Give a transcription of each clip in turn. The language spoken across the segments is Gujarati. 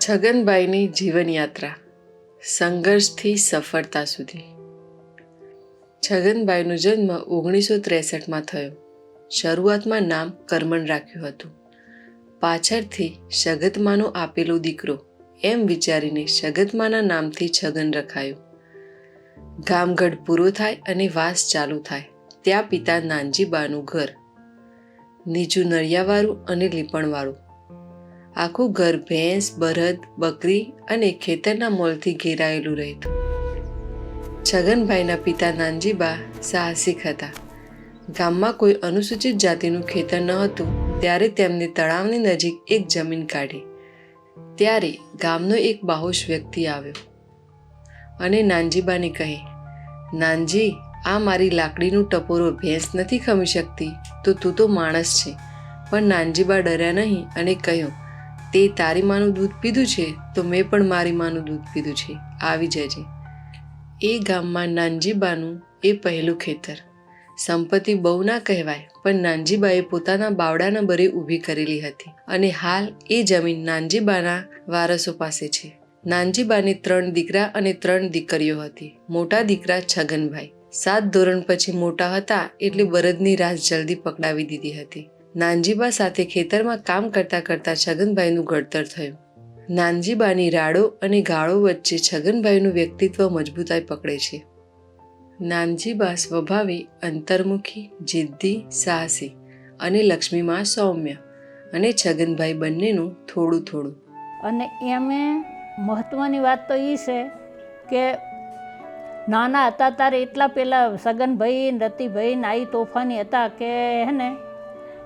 છગનભાઈની જીવનયાત્રા સંઘર્ષથી સફળતા સુધી. છગનભાઈનો જન્મ 1963માં થયો. શરૂઆતમાં નામ કરમન રાખ્યું હતું. પાછળથી સગતમાનો આપેલો દીકરો એમ વિચારીને સગતમાના નામથી છગન રખાયું. ગામગઢ પૂરો થાય અને વાસ ચાલુ થાય ત્યાં પિતા નાનજીબાનું ઘર. નીચું નળિયાવાળું અને લીપણવાળું. આખું ઘર ભેંસ, બળદ, બકરી અને ખેતરના મોલથી ઘેરાયેલું રહેતું. છગનભાઈના પિતા નાનજીબા સાહસિક હતા. ગામમાં કોઈ અનુસૂચિત જાતિનું ખેતર ન હતું ત્યારે તેમને તળાવની નજીક એક જમીન કાઢી. ત્યારે ગામનો એક બાહોશ વ્યક્તિ આવ્યો અને નાનજીબાને કહે, નાનજી, આ મારી લાકડીનું ટપોરો ભેંસ નથી ખમી શકતી તો તું તો માણસ છે. પણ નાનજીબા ડર્યા નહીં અને કહ્યું, તે તારી માનું દૂધ પીધું છે તો મેં પણ મારી માનું દૂધ પીધું છે, આવી જજે. એ ગામમાં નાનજીબાનું એ પહેલું ખેતર. સંપત્તિ બહુ ના કહેવાય, પણ નાનજીબાએ પોતાના બાવડાના બરે ઊભી કરેલી હતી અને હાલ એ જમીન નાનજીબાના વારસો પાસે છે. નાનજીબાને 3 દીકરા અને 3 દીકરીઓ હતી. મોટા દીકરા છગનભાઈ 7 ધોરણ પછી મોટા હતા એટલે બળદની રાસ જલ્દી પકડાવી દીધી હતી. નાનજીબા સાથે ખેતરમાં કામ કરતા કરતા છગનભાઈનું ઘડતર થયું. નાનજીબાની રાડો અને ગાળો વચ્ચે છગનભાઈનું વ્યક્તિત્વ મજબૂતાઈ પકડે છે. નાનજીબા સ્વભાવે અંતર્મુખી, જિદ્દી, સાહસી અને લક્ષ્મીમાં સૌમ્ય અને છગનભાઈ બંનેનું થોડું થોડું. અને એમે મહત્ત્વની વાત તો એ છે કે નાના હતા ત્યારે એટલા પહેલાં સગનભાઈ, રતિભાઈ નાઈ તોફાની હતા કે હે ને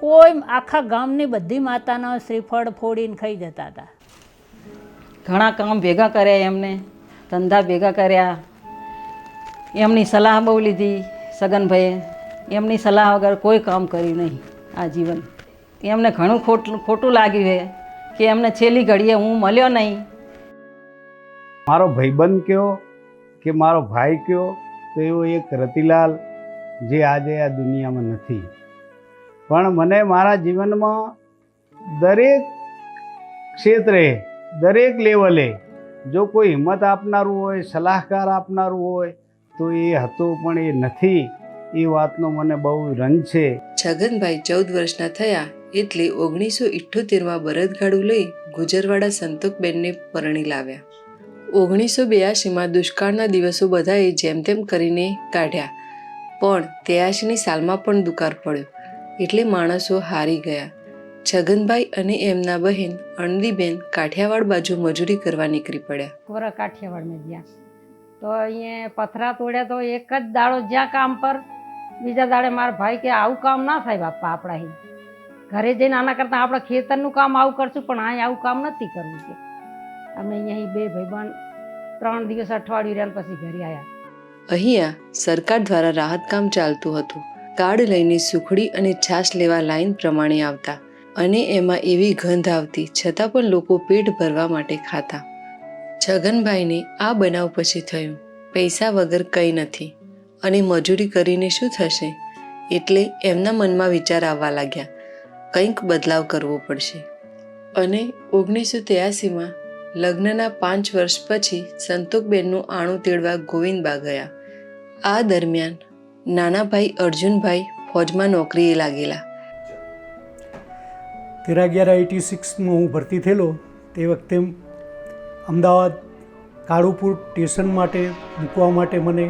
કોઈ આખા ગામની બધી માતાના શ્રીફળ ફોડીને ખાઈ જતા હતા. ઘણા કામ ભેગા કર્યા, એમને ધંધા ભેગા કર્યા. એમની સલાહ બહુ લીધી સગનભાઈએ. એમની સલાહ વગર કોઈ કામ કર્યું નહીં આ જીવન. એમને ઘણું ખોટું લાગ્યું છે કે એમને છેલ્લી ઘડીએ હું મળ્યો નહીં. મારો ભાઈબંધ કયો કે મારો ભાઈ કયો તો એવો એક રતિલાલ જે આજે આ દુનિયામાં નથી. પણ મને મારા જીવનમાં દરેક ક્ષેત્રે, દરેક લેવલે જો કોઈ હિંમત આપનારું હોય, સલાહકાર આપનારું હોય તો એ હતો, પણ એ નથી. એ વાતનો મને બહુ રંજ છે. છગનભાઈ 14 વર્ષના થયા એટલે 1978માં બળદગાડું લઈ ગુજરવાડા સંતોકબેનને પરણી લાવ્યા. 1982માં દુષ્કાળના દિવસો બધાએ જેમ તેમ કરીને કાઢ્યા, પણ 83ની સાલમાં પણ દુકાળ પડ્યો એટલે માણસો હારી ગયા. છગનભાઈ અને એમના બહેન અણદીબેન કાઠિયાવાડ બાજુ મજૂરી કરવા નીકળી પડ્યા. કોરા કાઠિયાવાડમાં ગયા તો અહીંયા પથરા તોડ્યા. તો એક જ દાડો જ્યાં કામ પર, બીજા દાડે મારા ભાઈ કે આવું કામ ના થાય બાપા, આપણા અહીં ઘરે જઈને આના કરતાં આપણે ખેતરનું કામ આવું કરશું, પણ અહીંયા આવું કામ નથી કરવું કે અમે અહીંયા 2 ભાઈબંધ 3 દિવસ અઠવાડિયું રહ્યા પછી ઘરે આવ્યા. અહીંયા સરકાર દ્વારા રાહત કામ ચાલતું હતું. કાર્ડ લઈને સુખડી અને છાશ લેવા લાઈન પ્રમાણે આવતા અને એમાં એવી ગંધ આવતી છતાં પણ લોકો પેટ ભરવા માટે ખાતા. છગનભાઈને આ બનાવ પછી થયું, પૈસા વગર કંઈ નથી અને મજૂરી કરીને શું થશે? એટલે એમના મનમાં વિચાર આવવા લાગ્યા, કંઈક બદલાવ કરવો પડશે. અને 1983માં લગ્નના 5 વર્ષ પછી સંતોકબેનનું આણું તેડવા ગોવિંદબા ગયા. આ દરમિયાન નાના ભાઈ અર્જુનભાઈ ફોજમાં નોકરીએ લાગેલા. 13/11/86માં હું ભરતી થયેલો. તે વખતે અમદાવાદ કાળુપુર સ્ટેશન માટે મૂકવા માટે મને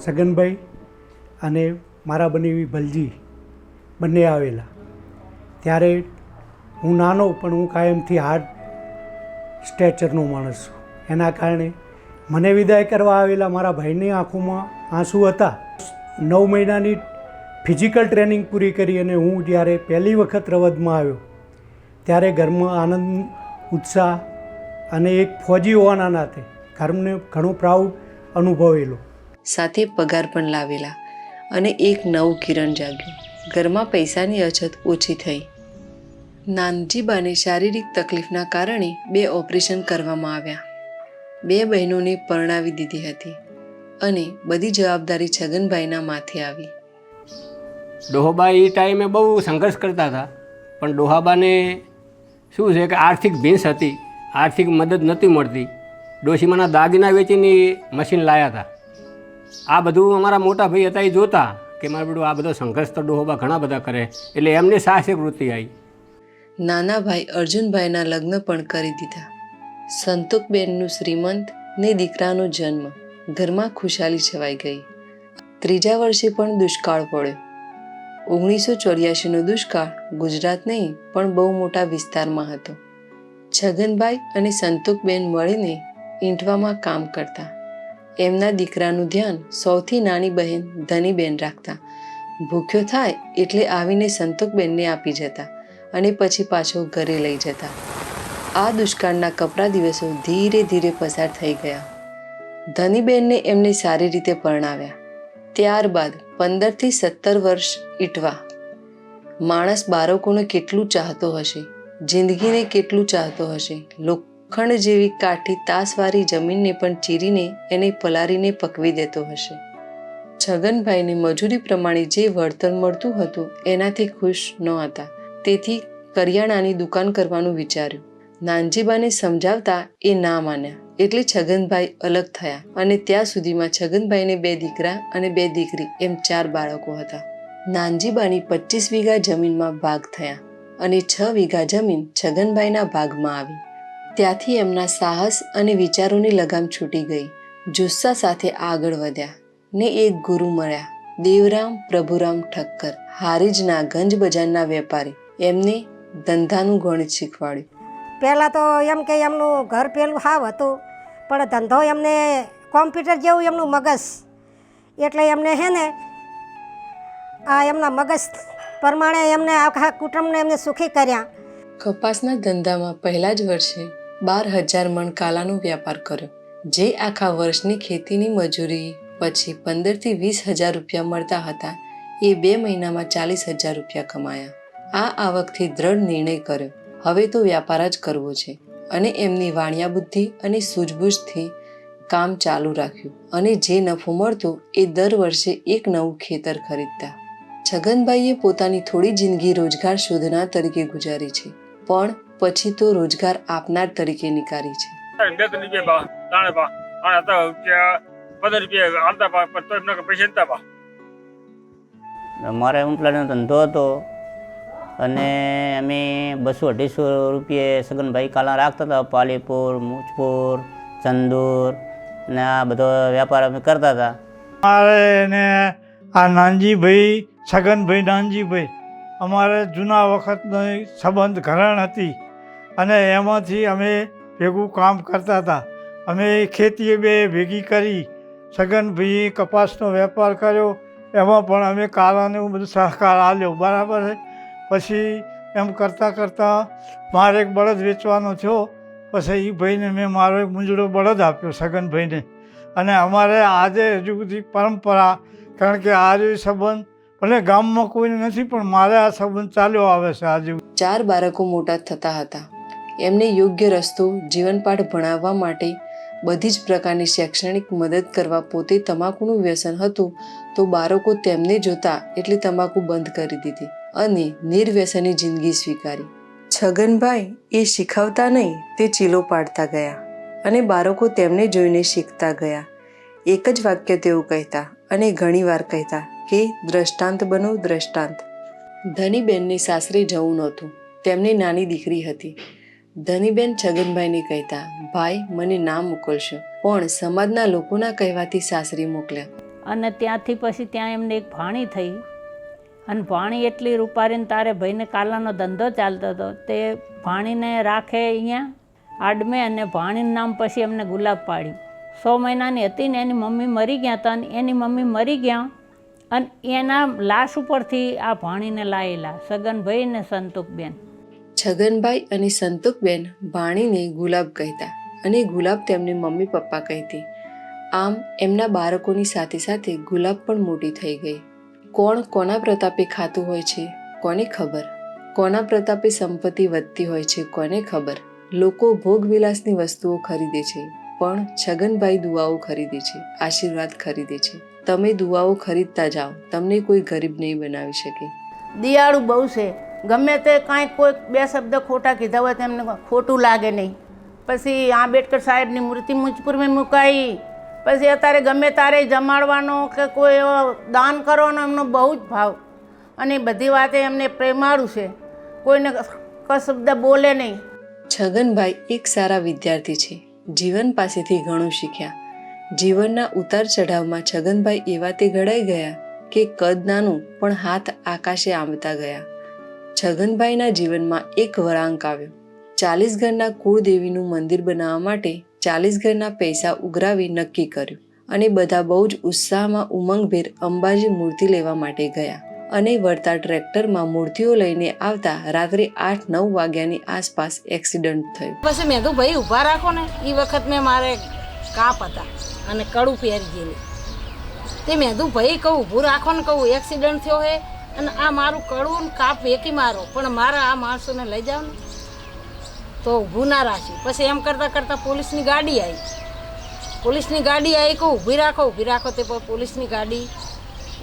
સગનભાઈ અને મારા બનેવી ભલજી બંને આવેલા. ત્યારે હું નાનો, પણ હું કાયમથી હાર્ડ સ્ટેચરનો માણસ છું. એના કારણે મને વિદાય કરવા આવેલા મારા ભાઈની આંખોમાં આંસુ હતા. 9 મહિનાની ફિઝિકલ ટ્રેનિંગ પૂરી કરી અને હું જ્યારે પહેલી વખત રવદમાં આવ્યો ત્યારે ઘરમાં આનંદ, ઉત્સાહ અને એક ફોજી હોવાના નાતે ઘરને ઘણો પ્રાઉડ અનુભવેલો. સાથે પગાર પણ લાવેલા અને એક નવું કિરણ જાગ્યું. ઘરમાં પૈસાની અછત ઓછી થઈ. નાનજીબાને શારીરિક તકલીફના કારણે 2 ઓપરેશન કરવામાં આવ્યા. 2 બહેનોને પરણાવી દીધી હતી અને બધી જવાબદારી છગનભાઈના માથે આવી. ડોહાબા એ ટાઈમે બહુ સંઘર્ષ કરતા હતા, પણ ડોહાબાને શું છે કે આર્થિક ભીંસ હતી, આર્થિક મદદ નહોતી મળતી. ડોશીમાના દાગીના વેચીને મશીન લાવ્યા હતા. આ બધું અમારા મોટા ભાઈ હતા એ જોતા કે મારું બેટું આ બધો સંઘર્ષ તો ડોહોબા ઘણા બધા કરે, એટલે એમને સાહસિક વૃત્તિ આવી. નાના ભાઈ અર્જુનભાઈના લગ્ન પણ કરી દીધા. સંતોકબેનનું શ્રીમંત ને દીકરાનો જન્મ, ઘરમાં ખુશાલી છવાઈ ગઈ. ત્રીજા વર્ષે પણ દુષ્કાળ પડ્યો. 1984નો દુષ્કાળ ગુજરાત નહીં પણ બહુ મોટા વિસ્તારમાં હતો. છગનભાઈ અને સંતોકબેન મળીને ઈંટવામાં કામ કરતા. એમના દીકરાનું ધ્યાન સૌથી નાની બહેન ધનીબેન રાખતા. ભૂખ્યો થાય એટલે આવીને સંતોકબેનને આપી જતા અને પછી પાછો ઘરે લઈ જતા. આ દુષ્કાળના કપરા દિવસો ધીરે ધીરે પસાર થઈ ગયા. ધનીબેનને એમને સારી રીતે પરણાવ્યા. ત્યારબાદ 15 થી 17 વર્ષ ઈટવા. માણસ બાળકોને કેટલું ચાહતો હશે, જિંદગીને કેટલું ચાહતો હશે. લોખંડ જેવી કાઠી તાસવાળી જમીનને પણ ચીરીને એને પલારીને પકવી દેતો હશે. છગનભાઈને મજૂરી પ્રમાણે જે વળતર મળતું હતું એનાથી ખુશ ન હતા. તેથી કરિયાણાની દુકાન કરવાનું વિચાર્યું. નાનજીબાને સમજાવતા એ ના માન્યા, એટલે છગનભાઈ અલગ થયા અને ત્યાં સુધીમાં છગનભાઈને 2 દીકરા અને 2 દીકરી એમ 4 બાળકો હતા. નાનજીબાની 25 વીઘા જમીનમાં ભાગ થયા અને 6 વીઘા જમીન છગનભાઈના ભાગમાં આવી. ત્યાંથી એમના સાહસ અને વિચારોની લગામ છૂટી ગઈ. જુસ્સા સાથે આગળ વધ્યા ને એક ગુરુ મળ્યા, દેવરામ પ્રભુરામ ઠક્કર, હારીજના ગંજ બજારના વેપારી. એમને ધંધાનું ગણિત શીખવાડ્યું. પહેલાં તો એમ કે એમનું ઘર પેલું હાવ હતું, પણ ધંધો એમને કોમ્પ્યુટર જેવું એમનું મગજ, એટલે એમને હે ને આ એમના મગજ પ્રમાણે એમને આખા કુટુંબને એમને સુખી કર્યા. કપાસના ધંધામાં પહેલા જ વર્ષે 12,000 મણ કાલાનો વ્યાપાર કર્યો, જે આખા વર્ષની ખેતીની મજૂરી પછી 15 થી 20,000 રૂપિયા મળતા હતા. એ 2 મહિનામાં 40,000 રૂપિયા કમાયા. આ આવકથી દ્રઢ નિર્ણય કર્યો, હવે તો વ્યાપાર જ કરવો છે, અને એમની વાણિયા બુદ્ધિ અને સૂઝબૂઝથી કામ ચાલુ રાખ્યું અને જે નફો મળતો એ દર વર્ષે એક નવું ખેતર ખરીદતા. છગનભાઈએ પોતાની થોડી જિંદગી રોજગાર શોધનાર તરીકે ગુજારી છે, પણ પછી તો રોજગાર આપનાર તરીકે નીકાળી છે. અમારે ઊંટલાનો ધંધો હતો અને અમે 200-250 રૂપિયે સગનભાઈ કાલા રાખતા હતા. પાલીપુર, મુજપુર, ચંદુર ને આ બધો વ્યાપાર અમે કરતા હતા. અમારે એને આ નાનજીભાઈ, છગનભાઈ નાનજીભાઈ, અમારે જૂના વખતની સંબંધ ઘરણ હતી અને એમાંથી અમે ભેગું કામ કરતા હતા. અમે ખેતીએ ભેગી કરી. છગનભાઈએ કપાસનો વેપાર કર્યો, એમાં પણ અમે કાલાને બધું સહકાર આપ્યો, બરાબર છે. પછી એમ કરતાં કરતાં મારે એક બળદ વેચવાનો થયો. પછી એ ભાઈને મેં મારો એક મૂંઝડો બળદ આપ્યો છગનભાઈને. અને અમારે આજે હજુ બધી પરંપરા, કારણ કે આ જે સંબંધ ભલે ગામમાં કોઈને નથી, પણ મારે આ સંબંધ ચાલ્યો આવે છે આજે. 4 બાળકો મોટા થતા હતા. એમને યોગ્ય રસ્તો, જીવનપાઠ ભણાવવા માટે બધી જ પ્રકારની શૈક્ષણિક મદદ કરવા. પોતે તમાકુનું વ્યસન હતું તો બાળકો તેમને જોતા એટલે તમાકુ બંધ કરી દીધી અને નિર્વ્યસની જિંદગી સ્વીકારી. છગનભાઈ એ શીખવતા નહીં, તે ચીલો પાડતા ગયા અને બાળકો તેમને જોઈને શીખતા ગયા. એક જ વાક્ય તેઓ કહેતા અને ઘણીવાર કહેતા કે દ્રષ્ટાંત બનો, દ્રષ્ટાંત. ધનીબેનને સાસરે જવું નહોતું. તેમની નાની દીકરી હતી. ધનીબેન છગનભાઈને કહેતા, ભાઈ મને ના મોકલશો, પણ સમાજના લોકોના કહેવાથી સાસરી મોકલ્યા. અને ત્યાંથી પછી ત્યાં એમને એક ભાણી થઈ અને ભાણી એટલી રૂપારીને તારે ભાઈને કાલાનો ધંધો ચાલતો હતો. તે ભાણીને રાખે અહીંયા આડમે અને ભાણીનું નામ પછી એમને ગુલાબ પાડ્યું. 100 મહિનાની હતી ને એની મમ્મી મરી ગયા હતા અને એની મમ્મી મરી ગયા અને એના લાશ ઉપરથી આ ભાણીને લાયેલા સગનભાઈ ને સંતોકબેન. છગનભાઈ અને સંતોકબેન ભાણીને ગુલાબ કહેતા અને ગુલાબ તેમની મમ્મી પપ્પા કહેતી. આમ એમના બાળકોની સાથે સાથે ગુલાબ પણ મોટી થઈ ગઈ. કોણ કોના પ્રતાપે ખાતું હોય છે કોને ખબર, કોના પ્રતાપે સંપત્તિ વધતી હોય છે કોને ખબર. લોકો ભોગવિલાસની વસ્તુઓ ખરીદે છે, પણ છગનભાઈ દુઆઓ ખરીદે છે, આશીર્વાદ ખરીદે છે. તમે દુઆઓ ખરીદતા જાઓ, તમને કોઈ ગરીબ નહીં બનાવી શકે. દિયાળુ બહુ છે, ગમે તે કાંઈક કોઈ બે શબ્દ ખોટા કીધા હોય તો એમને ખોટું લાગે નહીં. પછી આંબેડકર સાહેબની મૂર્તિ મુજપુરમાં મુકાઈ, પછી અત્યારે ગમે તારે જમાડવાનો કે કોઈ એવો દાન કરવાનો એમનો બહુ જ ભાવ, અને બધી વાતે એમને પ્રેમાળું છે, કોઈને શબ્દ બોલે નહીં. છગનભાઈ એક સારા વિદ્યાર્થી છે, જીવન પાસેથી ઘણું શીખ્યા. જીવનના ઉતાર ચઢાવમાં છગનભાઈ એવા તે ઘડાઈ ગયા કે કદ નાનું પણ હાથ આકાશે આંબતા ગયા. છગનભાઈના જીવનમાં એક વળાંક આવ્યો. 40 ઘરના કુળદેવીનું મંદિર બનાવવા માટે 40 ઘરના પૈસા ઉઘરાવી નક્કી કર્યું અને બધા બહુ જ ઉત્સાહમાં ઉમંગભેર અંબાજી મૂર્તિ લેવા માટે ગયા અને વળતા ટ્રેક્ટરમાં મૂર્તિઓ લઈને આવતા રાત્રે 8-9 વાગ્યાની આસપાસ એક્સિડન્ટ થયો. પછી મેં કીધું ભાઈ ઊભા રાખો ને. એ વખત મેં મારે કાપ હતા અને કડું પહેરી ગયેલી. તે મેં કીધું ભાઈ કહું ઊભું રાખો ને, કહું એક્સિડન્ટ થયો હે અને આ મારું કડવું ને કાપ વેકી મારો, પણ મારા આ માણસોને લઈ જાઓ ને તો ઊભું ના રાખ્યું. પછી એમ કરતાં કરતાં પોલીસની ગાડી આવી. પોલીસની ગાડી આવી, કહું ઊભી રાખો. તે પોલીસની ગાડી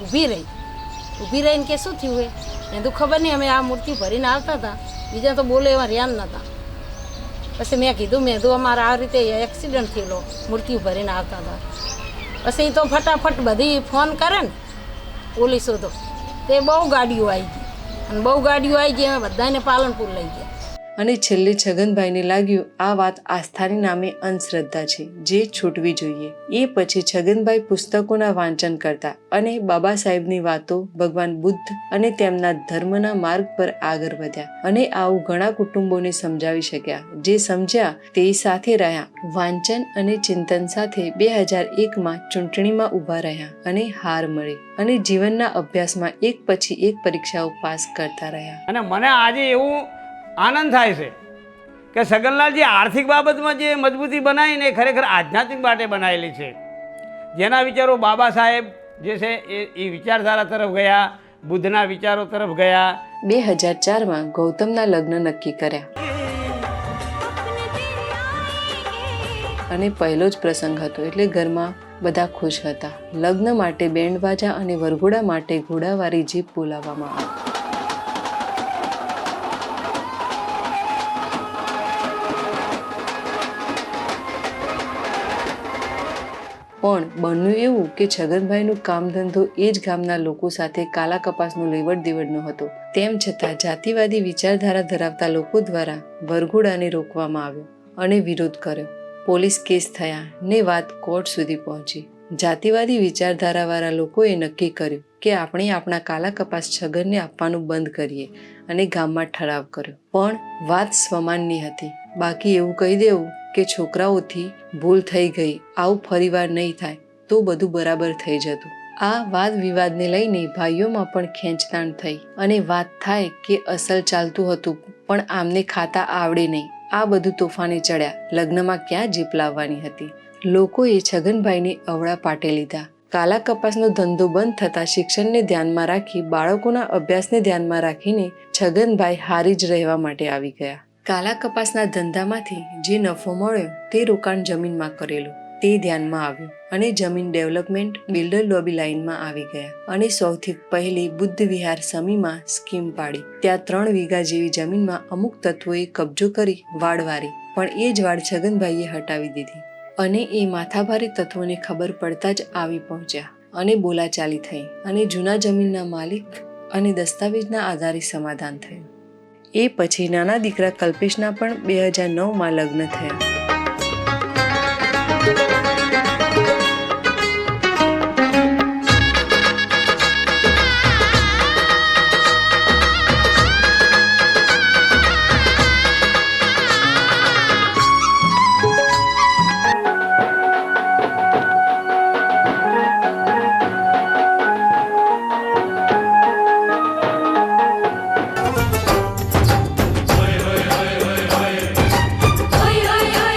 ઊભી રહીને કે શું થયું હે? મેં તો ખબર નહીં, અમે આ મૂર્તિ ભરીને આવતા હતા, બીજા તો બોલે એવા રહ્યા નહોતા. પછી મેં કીધું અમારે આ રીતે એક્સિડન્ટ થયેલો, મૂર્તિ ભરીને આવતા હતા. પછી તો ફટાફટ બધી ફોન કરે ને પોલીસો, તો તે બહુ ગાડીઓ આવી ગઈ અમે બધાને પાલનપુર લઈ ગયા. અને છેલ્લે છગનભાઈને લાગ્યું આ વાત આસ્થાની નામે અંધશ્રદ્ધા છે, જે છૂટવી જોઈએ. એ પછી છગનભાઈ પુસ્તકોના વાંચન કરતા અને બાબા સાહેબની વાતો, ભગવાન બુદ્ધ અને તેમના ધર્મના માર્ગ પર આગળ વધ્યા અને આવું ઘણા કુટુંબોને સમજાવી શક્યા. જે સમજ્યા તે સાથે રહ્યા. વાંચન અને ચિંતન સાથે 2001માં ચૂંટણીમાં ઊભા રહ્યા અને હાર મળી અને જીવનના અભ્યાસમાં એક પછી એક પરીક્ષાઓ પાસ કરતા રહ્યા. અને મને આજે એવું આનંદ થાય છે કે છગનલાલજી આર્થિક બાબતમાં જે મજબૂતી બનાવીને ખરેખર આધ્યાત્મિક માટે બનાવેલી છે. જેના વિચારો બાબા સાહેબ જે છે એ વિચારધારા તરફ ગયા, બુદ્ધના વિચારો તરફ ગયા. 2004માં ગૌતમના લગ્ન નક્કી કર્યા અને પહેલો જ પ્રસંગ હતો એટલે ઘરમાં બધા ખુશ હતા. લગ્ન માટે બેન્ડવાજા અને વરઘોડા માટે ઘોડાવાળી જીપ બોલાવવામાં આવી. પણ બન્યું એવું કે છગનભાઈનું કામ ધંધો એ જ ગામના લોકો સાથે કાલા કપાસનો લેવડ દેવડનો હતો. તેમ છતાં જાતિવાદી વિચારધારા ધરાવતા લોકો દ્વારા વરઘોડાને રોકવામાં આવ્યો અને વિરોધ કર્યો. પોલીસ કેસ થયા ને વાત કોર્ટ સુધી પહોંચી. જાતિવાદી વિચારધારાવાળા લોકોએ નક્કી કર્યું કે આપણે આપણા કાલા કપાસ છગનને આપવાનું બંધ કરીએ અને ગામમાં ઠરાવ કર્યો. પણ વાત સ્વમાનની હતી. બાકી એવું કહી દેવું કે છોકરાઓથી ભૂલ થઈ ગઈ, આવું ફરીવાર નહીં થાય તો બધું બરાબર થઈ જતું. આ વાદ વિવાદને લઈને ભાઈઓમાં પણ ખેંચતાણ થઈ અને વાત થાય કે અસલ ચાલતું હતું પણ આમને ખાતા આવડે નહીં. આ બધું તોફાને ચડ્યા. લગ્નમાં ક્યાં જીપ લાવવાની હતી. લોકોએ છગનભાઈને અવળા પાટે લીધા. કાલા કપાસનો ધંધો બંધ થતાં શિક્ષણને ધ્યાનમાં રાખી, બાળકોના અભ્યાસને ધ્યાનમાં રાખીને છગનભાઈ હારી જ રહેવા માટે આવી ગયા. કાલા કપાસના ધંધામાંથી જે નફો મળ્યો તે રોકાણ જમીનમાં કરેલું તે ધ્યાનમાં આવ્યું અને જમીન ડેવલપમેન્ટ બિલ્ડર લોબી લાઇનમાં આવી ગયા અને સૌથી પહેલી બુદ્ધ વિહાર સમીમાં સ્કીમ પાડી. ત્યાં 3 વીઘા જેવી જમીનમાં અમુક તત્વોએ કબજો કરી વાડ વારી, પણ એ જ વાડ છગનભાઈએ હટાવી દીધી અને એ માથાભારે તત્વોને ખબર પડતા જ આવી પહોંચ્યા અને બોલાચાલી થઈ અને જૂના જમીનના માલિક અને દસ્તાવેજના આધારે સમાધાન થયું. એ પછી નાના દીકરા કલ્પેશના પણ 2009માં લગ્ન થયા. Oi, oi, oi.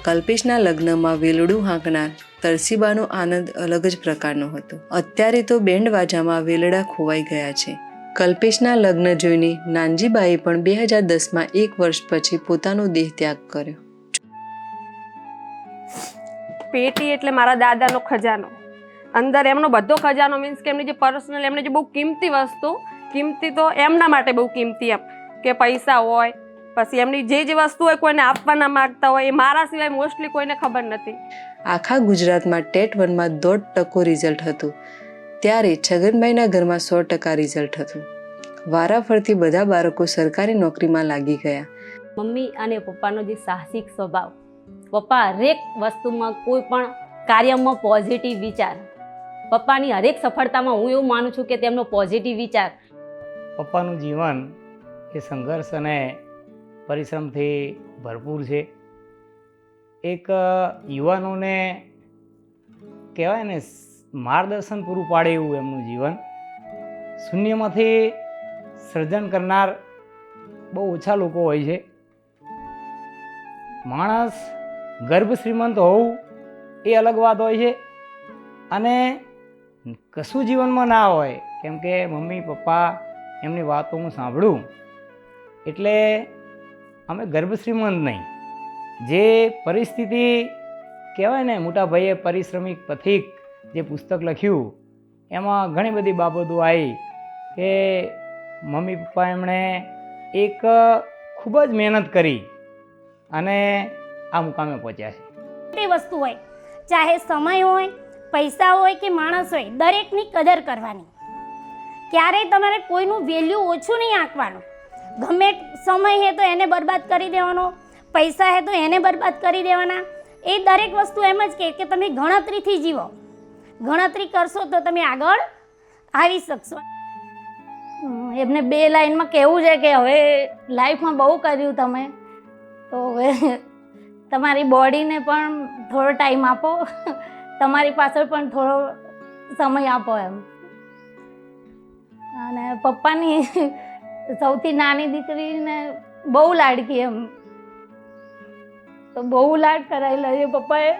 કલ્પેશના લગ્નમાં વેલડું હાંકનાર તરસીબાનો આનંદ અલગ જ પ્રકારનો હતો. અત્યારે તો બેન્ડ વાજામાં વેલડા ખોવાઈ ગયા છે. કલ્પેશના લગ્ન જોઈને નાનજીબાએ પણ 2010માં 1 વર્ષ પછી પોતાનો દેહ ત્યાગ કર્યો. પેટી એટલે મારા દાદાનો ખજાનો. અંદર એમનો બધો ખજાનો મીન્સ કે એમની જે પર્સનલ એમને જે બહુ કિંમતી વસ્તુ, કિંમતી તો એમના માટે બહુ કિંમતી એમ કે પૈસા હોય, પછી એમની જે વસ્તુ હોય કોઈને આપવા ના માગતા હોય, એ મારા સિવાય મોસ્ટલી કોઈને ખબર નથી. આખા ગુજરાતમાં ટેટ 1માં 1.5% રિઝલ્ટ હતું, ત્યારે છગનભાઈના ઘરમાં 100% રિઝલ્ટ હતું. વારાફરતી બધા બાળકો સરકારી નોકરીમાં લાગી ગયા. મમ્મી અને પપ્પાનો જે સાહસિક સ્વભાવ, પપ્પા હરેક વસ્તુમાં કોઈ પણ કાર્યમાં પોઝિટિવ વિચાર, પપ્પાની હરેક સફળતામાં હું એવું માનું છું કે તેમનો પોઝિટિવ વિચાર. પપ્પાનું જીવન એ સંઘર્ષ અને પરિશ્રમથી ભરપૂર છે. એક યુવાનોને કહેવાય ને માર્ગદર્શન પૂરું પાડે એવું એમનું જીવન. શૂન્યમાંથી સર્જન કરનાર બહુ ઓછા લોકો હોય છે. માણસ ગર્ભ શ્રીમંત હોવું એ અલગ વાત હોય છે, અને કશું જીવનમાં ના હોય, કેમ કે મમ્મી પપ્પા એમની વાતો હું સાંભળું એટલે અમે ગર્ભ શ્રીમંત નહીં. જે પરિસ્થિતિ કહેવાય ને, મોટા ભાઈએ પરિશ્રમિક પથિક જે પુસ્તક લખ્યું એમાં ઘણી બધી બાબતો આવી કે મમ્મી પપ્પા એમણે એક ખૂબ જ મહેનત કરી અને આ મુકામે પહોંચ્યા છે. તે વસ્તુ હોય, ચાહે સમય હોય, પૈસા હોય કે માણસ હોય, દરેકની કદર કરવાની. ક્યારેય તમારે કોઈનું વેલ્યુ ઓછું નહીં આંકવાનું. ગમે સમય હે તો એને બરબાદ કરી દેવાનો, પૈસા હે તો એને બરબાદ કરી દેવાના. એ દરેક વસ્તુ એમ જ કે તમે ગણતરીથી જીવો. ગણતરી કરશો તો તમે આગળ આવી શકશો. એમને 2 લાઈનમાં કહેવું છે કે હવે લાઈફમાં બહુ કર્યું તમે, તો હવે તમારી બોડીને પણ થોડો ટાઈમ આપો, તમારી પાછળ પણ થોડો સમય આપો એમ. અને પપ્પાની સૌથી નાની દીકરીને બહુ લાડકી એમ, તો બહુ લાડ કરાયેલા છે પપ્પાએ.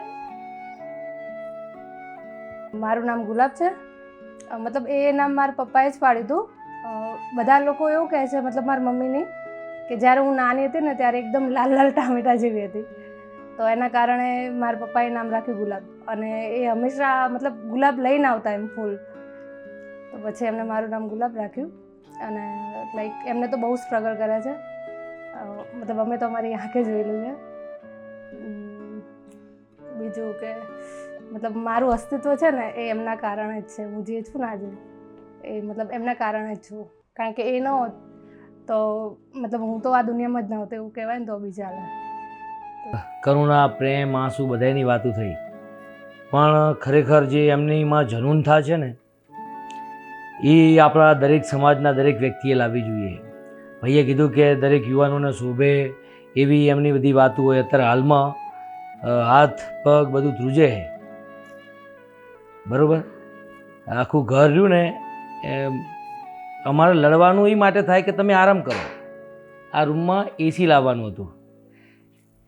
મારું નામ ગુલાબ છે. મતલબ એ નામ મારા પપ્પાએ જ પાડ્યું હતું. બધા લોકો એવું કહે છે, મતલબ મારી મમ્મીની, કે જ્યારે હું નાની હતી ને ત્યારે એકદમ લાલ લાલ ટામેટા જેવી હતી, તો એના કારણે મારા પપ્પાએ નામ રાખ્યું ગુલાબ. અને એ હંમેશા મતલબ ગુલાબ લઈને આવતા એમ ફૂલ, તો પછી એમને મારું નામ ગુલાબ રાખ્યું. અને લાઈક એમને તો બહુ સ્ટ્રગલ કરે છે, મતલબ અમે તો અમારી આંખે જોયેલું છે. બીજું કે મતલબ મારું અસ્તિત્વ છે ને એ એમના કારણે જ છે. હું જે છું ને આજે એ મતલબ એમના કારણે જ છું. કારણ કે એ ન હોત તો મતલબ હું તો આ દુનિયામાં જ ન હોત, એવું કહેવાય ને તો બી ચાલે. કરુણા, પ્રેમ, આંસુ બધાની વાતો થઈ, પણ ખરેખર જે એમનીમાં જનૂનતા છે ને એ આપણા દરેક સમાજના દરેક વ્યક્તિએ લાવવી જોઈએ. ભાઈએ કીધું કે દરેક યુવાનોને શોભે એવી એમની બધી વાતો હોય. અત્યારે હાલમાં હાથ પગ બધું ધ્રુજે છે, બરાબર. આખું ઘર રહ્યું ને અમારે લડવાનું એ માટે થાય કે તમે આરામ કરો. આ રૂમમાં એસી લાવવાનું હતું,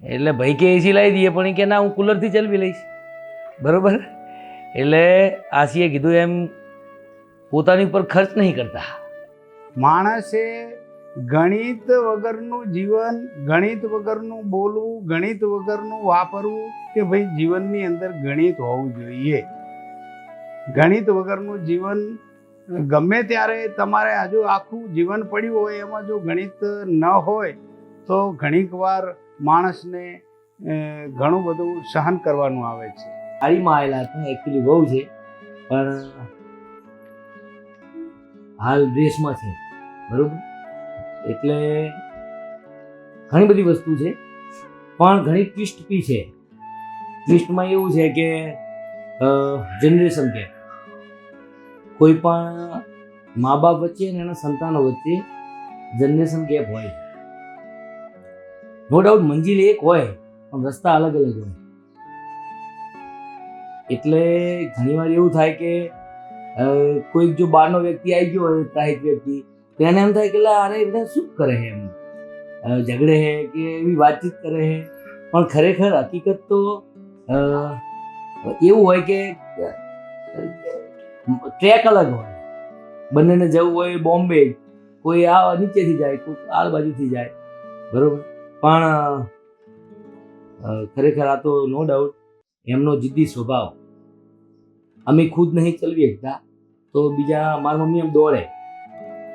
એટલે ભાઈ કે એસી લાવી દઈએ, પણ એ કે ના હું કુલરથી ચલાવી લઈશ, બરાબર. એટલે આશીએ કીધું એમ પોતાની ઉપર ખર્ચ નહીં કરતા. માણસે ગણિત વગરનું જીવન, ગણિત વગરનું બોલવું, ગણિત વગરનું વાપરવું, કે ભાઈ જીવનની અંદર ગણિત હોવું જોઈએ. ગણિત વગરનું જીવન ગમે ત્યારે તમારે હજુ આખું જીવન પડ્યું હોય, એમાં જો ગણિત ન હોય તો ઘણીક વાર માણસને ઘણું બધું સહન કરવાનું આવે છે. ગાડીમાં આવેલા હતા, એકચ્યુઅલી બહુ છે, પણ હાલ દેશમાં છે, બરાબર. એટલે ઘણી બધી વસ્તુ છે, પણ ઘણી ટ્વિસ્ટ બી છે. ટ્વિસ્ટમાં એવું છે કે જનરેશન ગેપ, કોઈ પણ મા બાપ વચ્ચે અને એના સંતાનો વચ્ચે જનરેશન ગેપ હોય. નો ડાઉટ મંજિલ એક હોય પણ રસ્તા અલગ અલગ હોય. એટલે ઘણીવાર એવું થાય કે કોઈક જો બહારનો વ્યક્તિ આવી ગયો હોય, ત્રાહિત વ્યક્તિ, તો એને એમ થાય કે અરે બધા શું કરે છે, એમ ઝઘડે છે કે એવી વાતચીત કરે છે, પણ ખરેખર હકીકત તો એવું હોય કે ટ્રેક અલગ હોય. બંનેને જવું હોય બોમ્બે, કોઈ આ નીચેથી જાય, કોઈ આ બાજુથી જાય, બરોબર. પણ ખરેખર આ તો નો ડાઉટ એમનો જિદ્દી સ્વભાવ. અમે ખુદ નહીં ચલવી શકતા તો બીજા મારી મમ્મી એમ દોડે.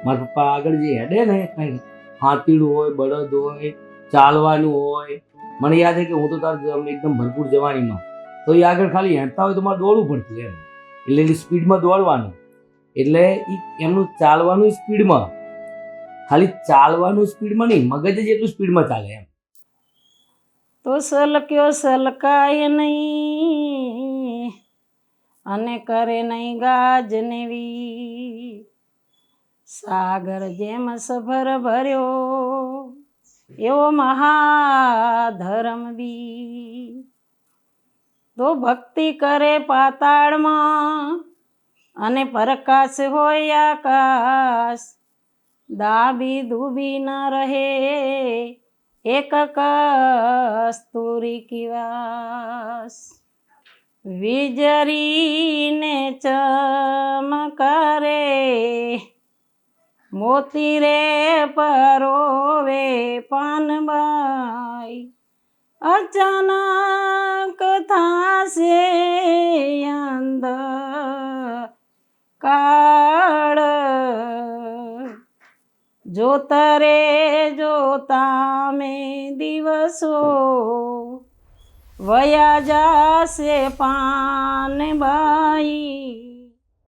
મારા પપ્પા આગળ જે હેડે ને કંઈ હાથીડું હોય, બળદ હોય, ચાલવાનું હોય. મને યાદ છે કે હું તો તાર એકદમ ભરપૂર જવાનીમાં તો એ આગળ ખાલી હેંડતા હોય તો મારે દોડવું પડતું એમ. એટલે એની સ્પીડમાં દોડવાનું. એટલે એમનું ચાલવાનું સ્પીડમાં, ખાલી ચાલવાનું સ્પીડમાં નહીં, મગજ જ એટલું સ્પીડમાં ચાલે એમ. તો સલક્યો સલકાય નહીં અને કરે નહીં ગાજનેવી, સાગર જેમ સભર ભર્યો એવો મહાધર્મ બી. તો ભક્તિ કરે પાતાળમાં અને પ્રકાશ હોય આકાશ, દાબી દૂબી ન રહે એક કસ્તુરી કિવાસ. વીજળીને ચમકારે મોતી રે પરોવે પાનબાઈ, અચાનક થાશે અંધકાર. જોતા રે જોતા મેં દિવસો વયા જાશે પાનબાઈ.